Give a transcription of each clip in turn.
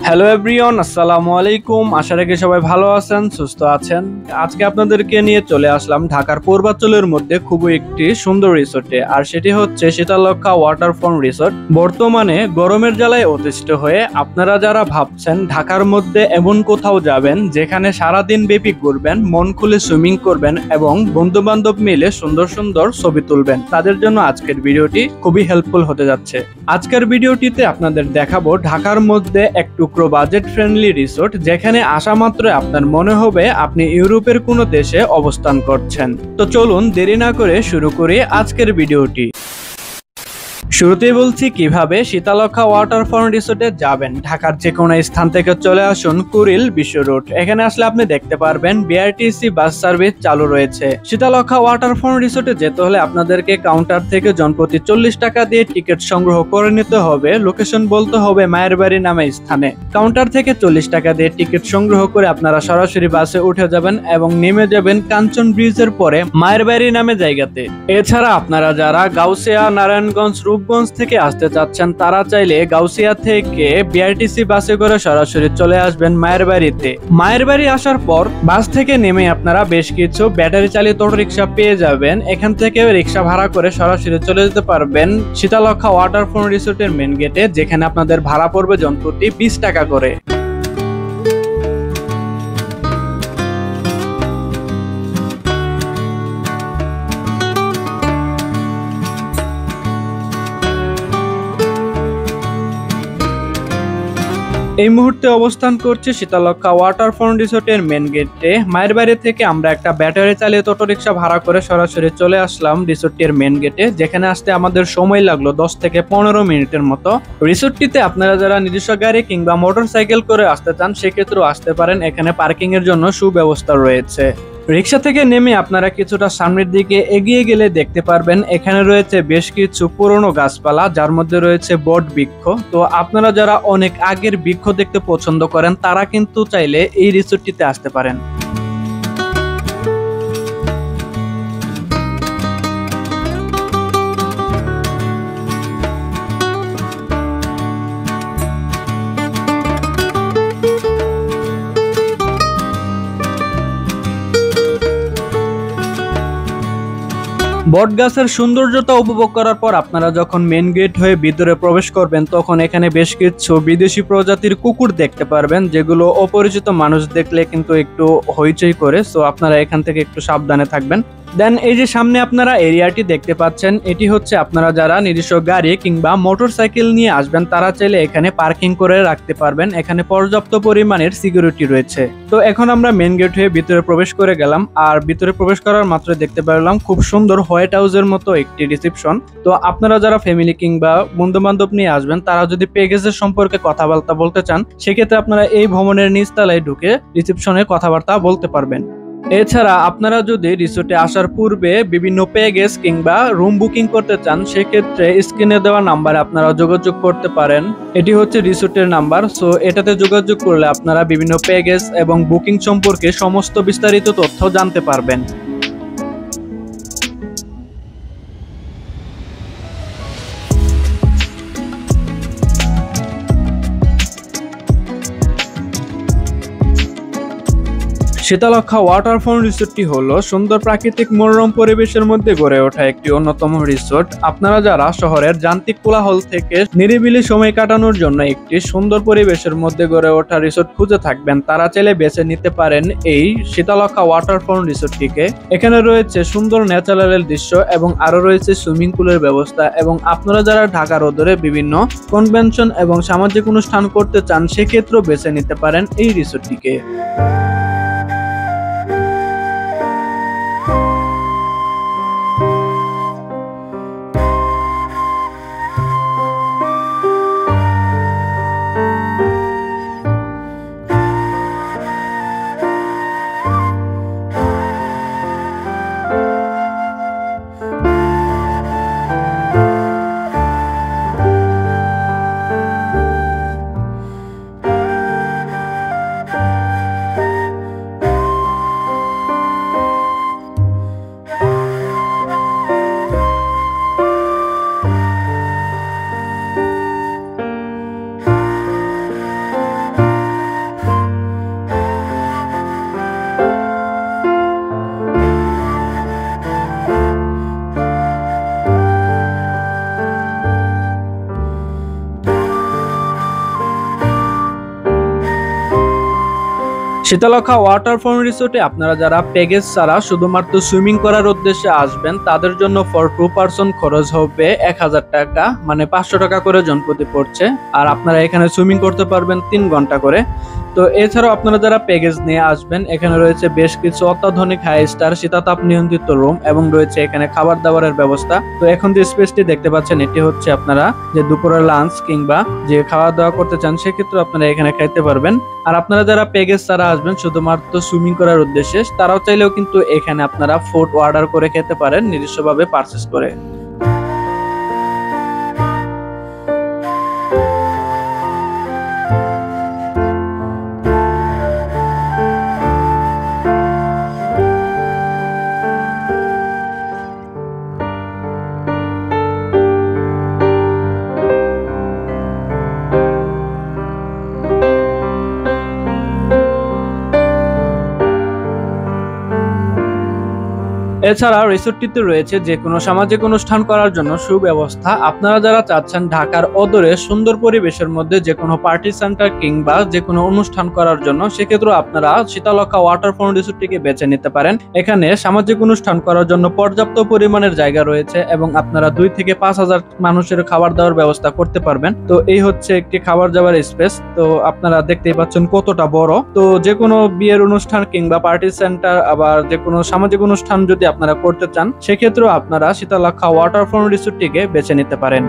Hello everyone, আসসালামু আলাইকুম। আশা রাখি সবাই ভালো আছেন, সুস্থ আছেন। আজকে আপনাদেরকে নিয়ে চলে আসলাম ঢাকার পূর্বাঞ্চলের মধ্যে খুবই একটি সুন্দর রিসোর্টে, আর সেটি হচ্ছে শীতলক্ষ্যা ওয়াটারফ্রন্ট রিসোর্ট। বর্তমানে গরমের জ্বালায় অতিষ্ঠ হয়ে আপনারা যারা ভাবছেন ঢাকার মধ্যে এমন কোথাও যাবেন যেখানে সারাদিন ব্যাপী ঘুরবেন, মন খুলে সুইমিং করবেন এবং বন্ধু বান্ধব মিলে সুন্দর সুন্দর ছবি তুলবেন, তাদের জন্য আজকের ভিডিওটি খুবই হেল্পফুল হতে যাচ্ছে। আজকের ভিডিওটিতে আপনাদের দেখাবো ঢাকার মধ্যে এক টুকরো বাজেট ফ্রেন্ডলি রিসোর্ট, যেখানে আসা মাত্র আপনার মনে হবে আপনি ইউরোপের কোনো দেশে অবস্থান করছেন। তো চলুন দেরি না করে শুরু করি আজকের ভিডিওটি। শুরুতেই বলছি কিভাবে শীতলক্ষ্যা ওয়াটারফ্রন্ট রিসোর্টে যাবেন। ঢাকার যে কোনো স্থান থেকে চলে আসুন কুড়িল বিশ্ব রোড। এখানে আসলে আপনি দেখতে পারবেন বিআরটিসি বাস সার্ভিস চালু রয়েছে। শীতলক্ষ্যা ওয়াটারফ্রন্ট রিসোর্টে যেতে হলে আপনাদেরকে কাউন্টার থেকে জনপ্রতি 40 টাকা দিয়ে টিকিট সংগ্রহ করে নিতে হবে। লোকেশন বলতে হবে মায়ের বাড়ি নামে স্থানে। কাউন্টার থেকে 40 টাকা দিয়ে টিকিট সংগ্রহ করে আপনারা সরাসরি বাসে উঠে যাবেন এবং নেমে যাবেন কাঞ্চন ব্রিজের পরে মায়ের বাড়ি নামে জায়গাতে। এছাড়া আপনারা যারা গাউসিয়া, নারায়ণগঞ্জ, রূপগঞ্জ থেকে আসতে চাচ্ছেন তারা চাইলে গাউসিয়া থেকে বিআরটিসি বাসে করে সরাসরি চলে আসবেন মায়ের বাড়িতে। মায়ের বাড়ি আসার পর বাস থেকে নেমে আপনারা বেশ কিছু ব্যাটারি চালিত অটোরিকশা পেয়ে যাবেন। এখান থেকে রিক্সা ভাড়া করে সরাসরি চলে যেতে পারবেন শীতলক্ষ্যা ওয়াটারফ্রন্ট রিসোর্টের মেন গেটে, যেখানে আপনাদের ভাড়া পড়বে জনপ্রতি 20 টাকা করে। এই মুহূর্তে অবস্থান করছে শীতলক্ষ্যা ওয়াটারফ্রন্ট রিসোর্টের মেন গেটে। মায়ের বাড়ি থেকে আমরা একটা ব্যাটারি চালিত অটোরিকশা ভাড়া করে সরাসরি চলে আসলাম রিসোর্টের মেন গেটে, যেখানে আসতে আমাদের সময় লাগলো 10 থেকে 15 মিনিটের মতো। রিসোর্টটিতে আপনারা যারা নিজস্ব গাড়ি কিংবা মোটরসাইকেল করে আসতে চান সেক্ষেত্রেও আসতে পারেন। এখানে পার্কিং এর জন্য সুব্যবস্থা রয়েছে। রিক্সা থেকে নেমে আপনারা কিছুটা সামনের দিকে এগিয়ে গেলে দেখতে পারবেন এখানে রয়েছে বেশ কিছু পুরনো গাছপালা, যার মধ্যে রয়েছে বট বৃক্ষ। তো আপনারা যারা অনেক আগের বৃক্ষ দেখতে পছন্দ করেন তারা কিন্তু চাইলে এই রিসোর্টটিতে আসতে পারেন। বট গাছের সৌন্দর্যতা উপভোগ করার পর আপনারা যখন মেন গেট হয়ে ভিতরে প্রবেশ করবেন তখন এখানে বেশ কিছু বিদেশি প্রজাতির কুকুর দেখতে পারবেন, যেগুলো অপরিচিত মানুষ দেখলে কিন্তু একটু হইচই করে। সো আপনারা এখান থেকে একটু সাবধানে থাকবেন। দেন এই যে সামনে আপনারা এরিয়াটি দেখতে পাচ্ছেন, এটি হচ্ছে আপনারা যারা নিজস্ব গাড়ি কিংবা মোটরসাইকেল নিয়ে আসবেন তারা চাইলে এখানে পার্কিং করে রাখতে পারবেন। এখানে পর্যাপ্ত পরিমাণের সিকিউরিটি রয়েছে। তো এখন আমরা মেন গেট হয়ে ভিতরে প্রবেশ করে গেলাম, আর ভিতরে প্রবেশ করার মাত্র দেখতে পেলাম খুব সুন্দর হোয়াইট হাউসের মতো একটি রিসেপশন। তো আপনারা যারা ফ্যামিলি কিংবা বন্ধু বান্ধব নিয়ে আসবেন তারা যদি প্যাকেজের সম্পর্কে কথাবার্তা বলতে চান সেক্ষেত্রে আপনারা এই ভবনের নিচতলায় ঢুকে রিসেপশনে কথাবার্তা বলতে পারবেন। এছাড়া আপনারা যদি রিসোর্টে আসার পূর্বে বিভিন্ন প্যাকেজ কিংবা রুম বুকিং করতে চান সেক্ষেত্রে স্ক্রিনে দেওয়া নাম্বারে আপনারা যোগাযোগ করতে পারেন। এটি হচ্ছে রিসোর্টের নাম্বার। সো এটাতে যোগাযোগ করলে আপনারা বিভিন্ন প্যাকেজ এবং বুকিং সম্পর্কে সমস্ত বিস্তারিত তথ্য জানতে পারবেন। শীতলক্ষ্যা ওয়াটারফ্রন্ট রিসোর্টটি হলো সুন্দর প্রাকৃতিক মনোরম পরিবেশের মধ্যে গড়ে ওঠা একটি অন্যতম রিসোর্ট। আপনারা যারা শহরের যান্ত্রিক কোলাহল থেকে নিরিবিলি সময় কাটানোর জন্য একটি সুন্দর পরিবেশের মধ্যে গড়ে ওঠা রিসোর্ট খুঁজে থাকবেন তারা চাইলে বেছে নিতে পারেন এই শীতলক্ষ্যা ওয়াটারফ্রন্ট রিসোর্টটিকে। এখানে রয়েছে সুন্দর ন্যাচারাল দৃশ্য এবং আরো রয়েছে সুইমিং পুলের ব্যবস্থা। এবং আপনারা যারা ঢাকার অদূরে বিভিন্ন কনভেনশন এবং সামাজিক অনুষ্ঠান করতে চান সেক্ষেত্রেও বেছে নিতে পারেন এই রিসোর্টটিকে। শীতলক্ষা ওয়াটারফ্রন্ট রিসোর্টে আপনারা যারা প্যাকেজ ছাড়া শুধুমাত্র সুইমিং করার উদ্দেশ্যে আসবেন তাদের জন্য ফর 2 পারসন খরচ হবে 1000 টাকা, মানে 500 টাকা করে জনপ্রতি পড়ছে। আর আপনারা এখানে সুইমিং করতে পারবেন 3 ঘন্টা করে। তো এছাড়াও আপনারা যারা প্যাকেজ নিয়ে আসবেন এখানে রয়েছে বেশ কিছু অত্যাধুনিক হাই স্টার শীতাতাপ নিয়ন্ত্রিত রুম এবং রয়েছে এখানে খাবার দাবারের ব্যবস্থা। তো এখন যে স্পেসটি দেখতে পাচ্ছেন এটি হচ্ছে আপনারা যে দুপুরের লাঞ্চ কিংবা যে খাওয়া দাওয়া করতে চান সেক্ষেত্রে আপনারা এখানে খাইতে পারবেন। আর আপনারা যারা প্যাকেজ ছাড়া আসবেন শুধুমাত্র সুইমিং করার উদ্দেশ্যে তারাও চাইলেও কিন্তু এখানে আপনারা ফুড অর্ডার করে খেতে পারেন নিজস্বভাবে পারচেজ করে। এছাড়া রিসোর্টটিতে রয়েছে যে কোনো সামাজিক অনুষ্ঠান করার জন্য সুব্যবস্থা। আপনারা যারা চাচ্ছেন ঢাকার অদূরে সুন্দর পরিবেশের মধ্যে যে কোনো পার্টি সেন্টার কিংবা যে কোনো অনুষ্ঠান করার জন্য সেক্ষেত্রে আপনারা শীতলক্ষা ওয়াটারফ্রন্ট রিসোর্টটিকে বেছে নিতে পারেন। এখানে সামাজিক অনুষ্ঠান করার জন্য পর্যাপ্ত পরিমাণের জায়গা রয়েছে এবং আপনারা 2 থেকে 5000 মানুষের খাবার দাবার ব্যবস্থা করতে পারবেন। তো এই হচ্ছে একটি খাবার দাবার স্পেস। তো আপনারা দেখতেই পাচ্ছেন কতটা বড়। তো যে কোনো বিয়ের অনুষ্ঠান কিংবা পার্টি সেন্টার আবার যে কোনো সামাজিক অনুষ্ঠান যদি আপনারা করতে চান সেক্ষেত্রেও আপনারা শীতলক্ষা ওয়াটারফ্রন্ট রিসোর্টটিকে বেছে নিতে পারেন।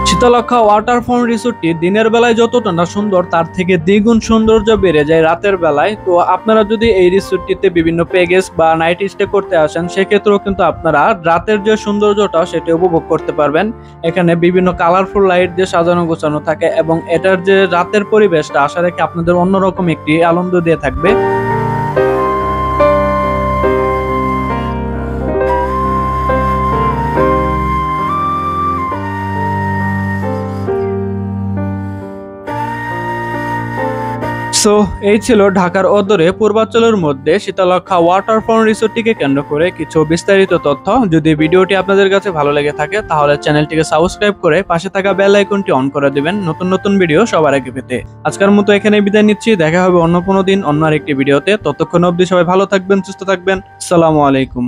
শীতলক্ষা ওয়াটারফ্রন্ট রিসোর্টটি দিনের বেলায় যতটা না সুন্দর তার থেকে দ্বিগুণ সৌন্দর্য বেড়ে যায় রাতের বেলায়। তো আপনারা যদি এই রিসোর্টটিতে বিভিন্ন প্যাকেজ বা নাইট স্টে করতে আসেন সেক্ষেত্রেও কিন্তু আপনারা রাতের যে সৌন্দর্যটা সেটা উপভোগ করতে পারবেন। এখানে বিভিন্ন কালারফুল লাইট দিয়ে সাজানো গোছানো থাকে এবং এটার যে রাতের পরিবেশটা আশা রেখে আপনাদের অন্যরকম একটি আনন্দ দিয়ে থাকবে। সো এই ছিল ঢাকার অদূরে পূর্বাঞ্চলের মধ্যে শীতলক্ষা ওয়াটারফ্রন্ট রিসোর্টটিকে কেন্দ্র করে কিছু বিস্তারিত তথ্য। যদি ভিডিওটি আপনাদের কাছে ভালো লেগে থাকে তাহলে চ্যানেলটিকে সাবস্ক্রাইব করে পাশে থাকা বেল আইকনটি অন করে দিবেন নতুন নতুন ভিডিও সবার আগে পেতে। আজকের মতো এখানে বিদায় নিচ্ছি, দেখা হবে অন্য কোনো দিন অন্য আরেকটি ভিডিওতে। ততক্ষণ অবধি সবাই ভালো থাকবেন, সুস্থ থাকবেন। আসসালামু আলাইকুম।